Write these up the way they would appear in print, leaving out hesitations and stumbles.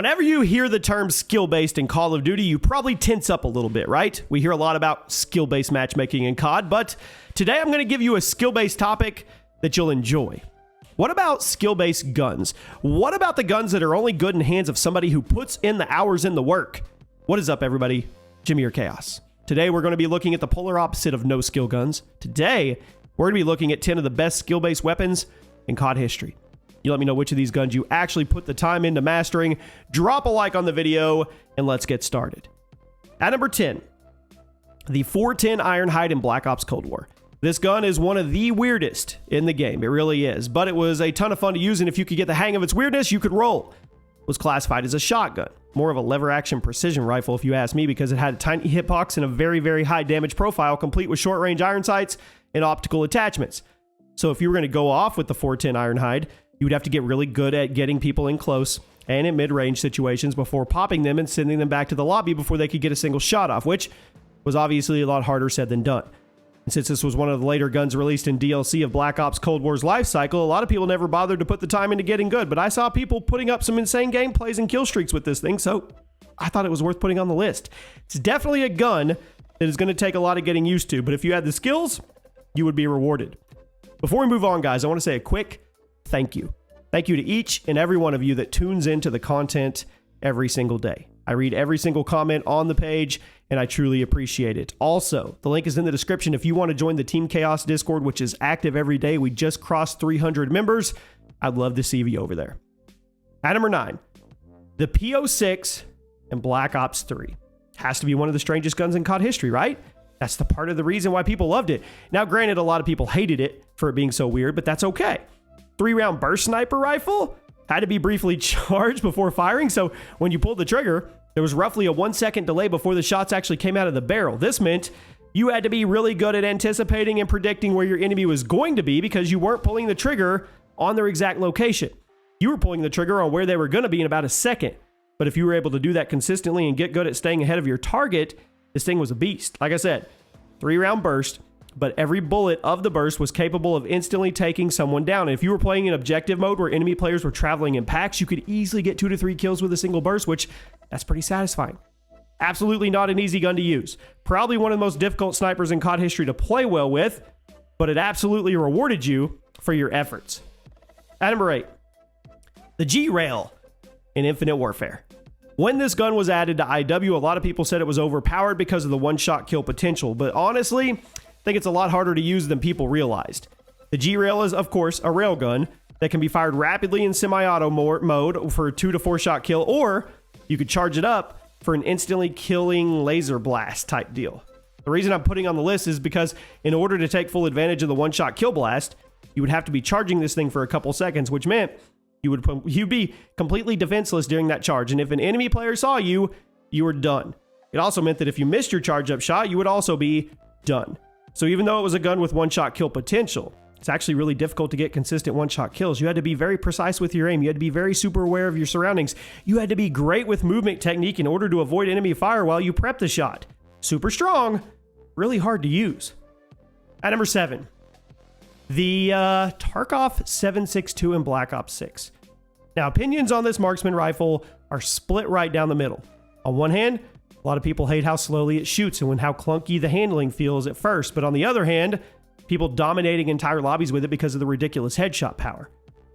Whenever you hear the term skill-based in Call of Duty, you probably tense up a little bit, right? We hear a lot about skill-based matchmaking in COD, but today I'm going to give you a skill-based topic that you'll enjoy. What about skill-based guns? What about the guns that are only good in hands of somebody who puts in the hours in the work? What is up, everybody? Jimmy or Chaos. Today we're going to be looking at the polar opposite of no-skill guns. Today, we're going to be looking at 10 of the best skill-based weapons in COD history. You let me know which of these guns you actually put the time into mastering. Drop a like on the video, and let's get started. At number 10, the 410 Ironhide in Black Ops Cold War. This gun is one of the weirdest in the game. It really is, but it was a ton of fun to use, and if you could get the hang of its weirdness, you could roll. It was classified as a shotgun, more of a lever-action precision rifle if you ask me, because it had a tiny hitbox and a very, very high damage profile, complete with short-range iron sights and optical attachments. So if you were going to go off with the 410 Ironhide, you would have to get really good at getting people in close and in mid-range situations before popping them and sending them back to the lobby before they could get a single shot off, which was obviously a lot harder said than done. And since this was one of the later guns released in DLC of Black Ops Cold War's life cycle, a lot of people never bothered to put the time into getting good, but I saw people putting up some insane gameplays and kill streaks with this thing, so I thought it was worth putting on the list. It's definitely a gun that is going to take a lot of getting used to, but if you had the skills, you would be rewarded. Before we move on, guys, I want to say a quick thank you. Thank you to each and every one of you that tunes into the content every single day. I read every single comment on the page, and I truly appreciate it. Also, the link is in the description if you want to join the Team Chaos Discord, which is active every day. We just crossed 300 members. I'd love to see you over there. At number 9, the P06 and Black Ops 3. Has to be one of the strangest guns in COD history, right? That's the part of the reason why people loved it. Now, granted, a lot of people hated it for it being so weird, but that's okay. 3-round burst sniper rifle had to be briefly charged before firing, so when you pulled the trigger, there was roughly a 1-second delay before the shots actually came out of the barrel. This meant you had to be really good at anticipating and predicting where your enemy was going to be because you weren't pulling the trigger on their exact location. You were pulling the trigger on where they were going to be in about a second. But if you were able to do that consistently and get good at staying ahead of your target, this thing was a beast. Like I said, 3-round burst, but every bullet of the burst was capable of instantly taking someone down. And if you were playing in objective mode where enemy players were traveling in packs, you could easily get 2 to 3 kills with a single burst, which that's pretty satisfying. Absolutely not an easy gun to use. Probably one of the most difficult snipers in COD history to play well with, but it absolutely rewarded you for your efforts. At number 8, the G-Rail in Infinite Warfare. When this gun was added to IW, a lot of people said it was overpowered because of the one-shot kill potential, but honestly, I think it's a lot harder to use than people realized. The G-Rail is, of course, a railgun that can be fired rapidly in semi-auto mode for a 2 to 4 shot kill, or you could charge it up for an instantly killing laser blast type deal. The reason I'm putting on the list is because in order to take full advantage of the one-shot kill blast, you would have to be charging this thing for a couple seconds, which meant you'd be completely defenseless during that charge, and if an enemy player saw you, you were done. It also meant that if you missed your charge-up shot, you would also be done. So even though it was a gun with one-shot kill potential, it's actually really difficult to get consistent one-shot kills. You had to be very precise with your aim. You had to be very super aware of your surroundings. You had to be great with movement technique in order to avoid enemy fire while you prep the shot. Super strong, really hard to use. At number 7, the Tarkov 7.62 in Black Ops 6. Now, opinions on this marksman rifle are split right down the middle. On one hand, a lot of people hate how slowly it shoots and how clunky the handling feels at first. But on the other hand, people dominating entire lobbies with it because of the ridiculous headshot power.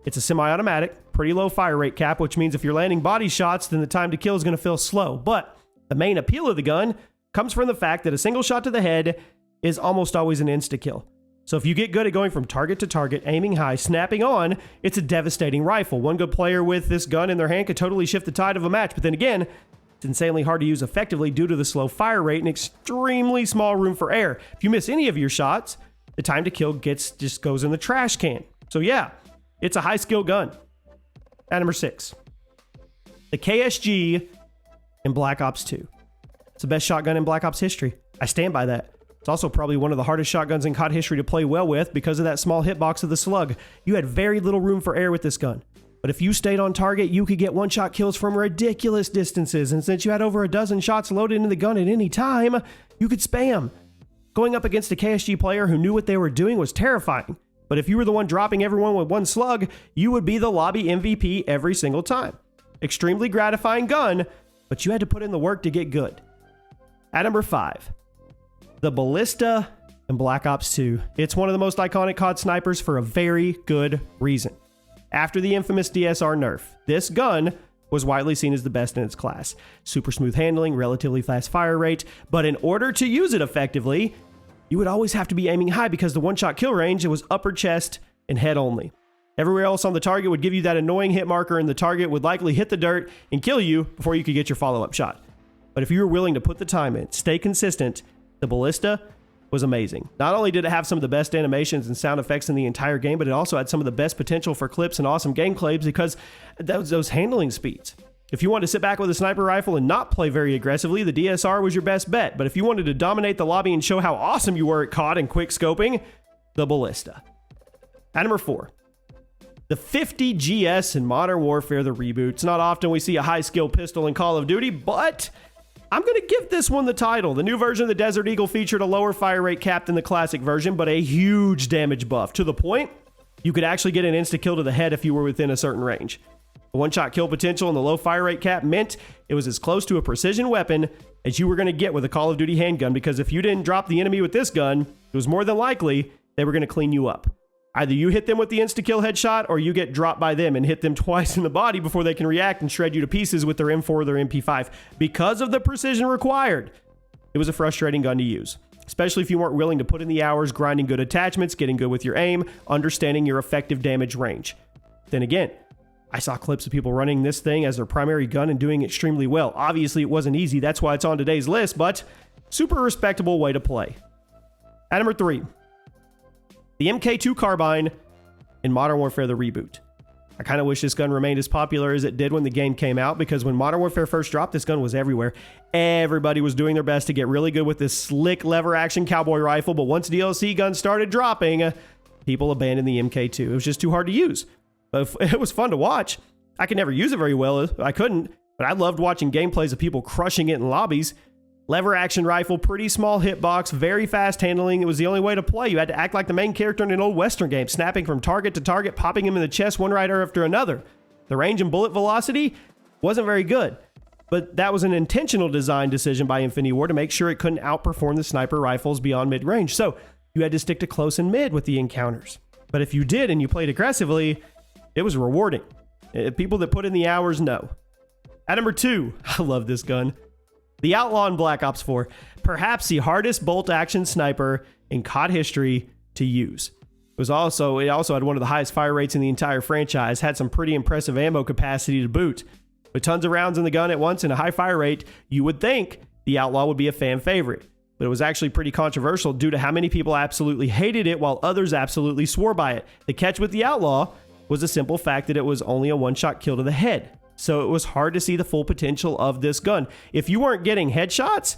It's a semi-automatic, pretty low fire rate cap, which means if you're landing body shots, then the time to kill is going to feel slow. But the main appeal of the gun comes from the fact that a single shot to the head is almost always an insta-kill. So if you get good at going from target to target, aiming high, snapping on, it's a devastating rifle. One good player with this gun in their hand could totally shift the tide of a match. But then again, it's insanely hard to use effectively due to the slow fire rate and extremely small room for error. If you miss any of your shots, the time to kill just goes in the trash can. So yeah, it's a high skill gun. At number 6, the KSG in Black Ops 2. It's the best shotgun in Black Ops history. I stand by that. It's also probably one of the hardest shotguns in COD history to play well with because of that small hitbox of the slug. You had very little room for error with this gun. But if you stayed on target, you could get one-shot kills from ridiculous distances. And since you had over a dozen shots loaded into the gun at any time, you could spam. Going up against a KSG player who knew what they were doing was terrifying. But if you were the one dropping everyone with one slug, you would be the lobby MVP every single time. extremely gratifying gun, but you had to put in the work to get good. At number 5, the Ballista in Black Ops 2. It's one of the most iconic COD snipers for a very good reason. After the infamous DSR nerf, this gun was widely seen as the best in its class. Super smooth handling, relatively fast fire rate, but in order to use it effectively, you would always have to be aiming high because the one-shot kill range, it was upper chest and head only. Everywhere else on the target would give you that annoying hit marker, and the target would likely hit the dirt and kill you before you could get your follow-up shot. But if you were willing to put the time in, stay consistent, the Ballista was amazing. Not only did it have some of the best animations and sound effects in the entire game, but it also had some of the best potential for clips and awesome gameplay because those handling speeds. If you wanted to sit back with a sniper rifle and not play very aggressively, the DSR was your best bet. But if you wanted to dominate the lobby and show how awesome you were at COD and quick scoping, the Ballista. At number 4, the 50 GS in Modern Warfare, the reboot. It's not often we see a high skill pistol in Call of Duty, but I'm going to give this one the title. The new version of the Desert Eagle featured a lower fire rate cap than the classic version, but a huge damage buff, to the point you could actually get an insta-kill to the head if you were within a certain range. The one-shot kill potential and the low fire rate cap meant it was as close to a precision weapon as you were going to get with a Call of Duty handgun, because if you didn't drop the enemy with this gun, it was more than likely they were going to clean you up. Either you hit them with the insta-kill headshot, or you get dropped by them and hit them twice in the body before they can react and shred you to pieces with their M4 or their MP5. Because of the precision required, it was a frustrating gun to use, especially if you weren't willing to put in the hours grinding good attachments, getting good with your aim, understanding your effective damage range. Then again, I saw clips of people running this thing as their primary gun and doing extremely well. Obviously, it wasn't easy. That's why it's on today's list, but super respectable way to play. At number 3, the MK2 Carbine in Modern Warfare, the reboot. I kind of wish this gun remained as popular as it did when the game came out, because when Modern Warfare first dropped, this gun was everywhere. Everybody was doing their best to get really good with this slick lever action cowboy rifle, but once DLC guns started dropping, people abandoned the MK2. It was just too hard to use. But it was fun to watch. I could never use it very well. I couldn't, but I loved watching gameplays of people crushing it in lobbies. Lever action rifle, pretty small hitbox, very fast handling. It was the only way to play. You had to act like the main character in an old Western game, snapping from target to target, popping him in the chest one right after another. The range and bullet velocity wasn't very good, but that was an intentional design decision by Infinity Ward to make sure it couldn't outperform the sniper rifles beyond mid-range. So you had to stick to close and mid with the encounters. But if you did and you played aggressively, it was rewarding. People that put in the hours know. At number 2, I love this gun. The Outlaw in Black Ops 4, perhaps the hardest bolt-action sniper in COD history to use. It also had one of the highest fire rates in the entire franchise, had some pretty impressive ammo capacity to boot. With tons of rounds in the gun at once and a high fire rate, you would think the Outlaw would be a fan favorite. But it was actually pretty controversial due to how many people absolutely hated it while others absolutely swore by it. The catch with the Outlaw was the simple fact that it was only a one-shot kill to the head. So it was hard to see the full potential of this gun. If you weren't getting headshots,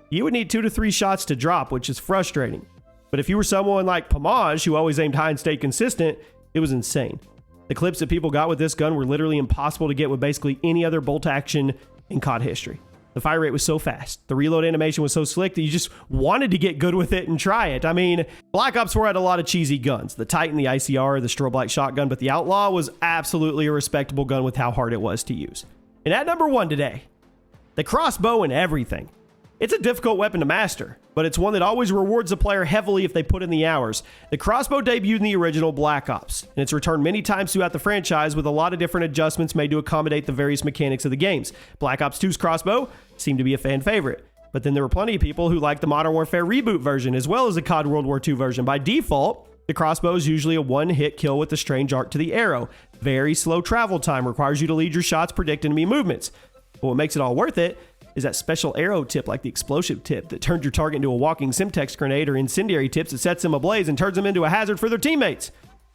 you would need 2 to 3 shots to drop, which is frustrating. But if you were someone like Pomage, who always aimed high and stayed consistent, it was insane. The clips that people got with this gun were literally impossible to get with basically any other bolt action in COD history. The fire rate was so fast. The reload animation was so slick that you just wanted to get good with it and try it. I mean, Black Ops 4 had a lot of cheesy guns. The Titan, the ICR, the strobe light shotgun, but the Outlaw was absolutely a respectable gun with how hard it was to use. And at number 1 today, the Crossbow and everything. It's a difficult weapon to master, but it's one that always rewards the player heavily if they put in the hours. The Crossbow debuted in the original Black Ops, and it's returned many times throughout the franchise with a lot of different adjustments made to accommodate the various mechanics of the games. Black Ops 2's Crossbow seemed to be a fan favorite, but then there were plenty of people who liked the Modern Warfare reboot version as well as the COD World War II version. By default, the Crossbow is usually a one-hit kill with a strange arc to the arrow. Very slow travel time, requires you to lead your shots, predict enemy movements. But what makes it all worth it is that special arrow tip, like the explosive tip that turns your target into a walking Simtex grenade, or incendiary tips that sets them ablaze and turns them into a hazard for their teammates.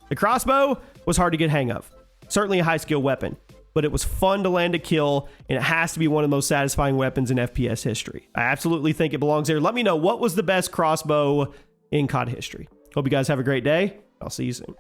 The Crossbow was hard to get hang of. Certainly a high skill weapon, but it was fun to land a kill, and it has to be one of the most satisfying weapons in FPS history. I absolutely think it belongs there. Let me know, what was the best Crossbow in COD history? Hope you guys have a great day. I'll see you soon.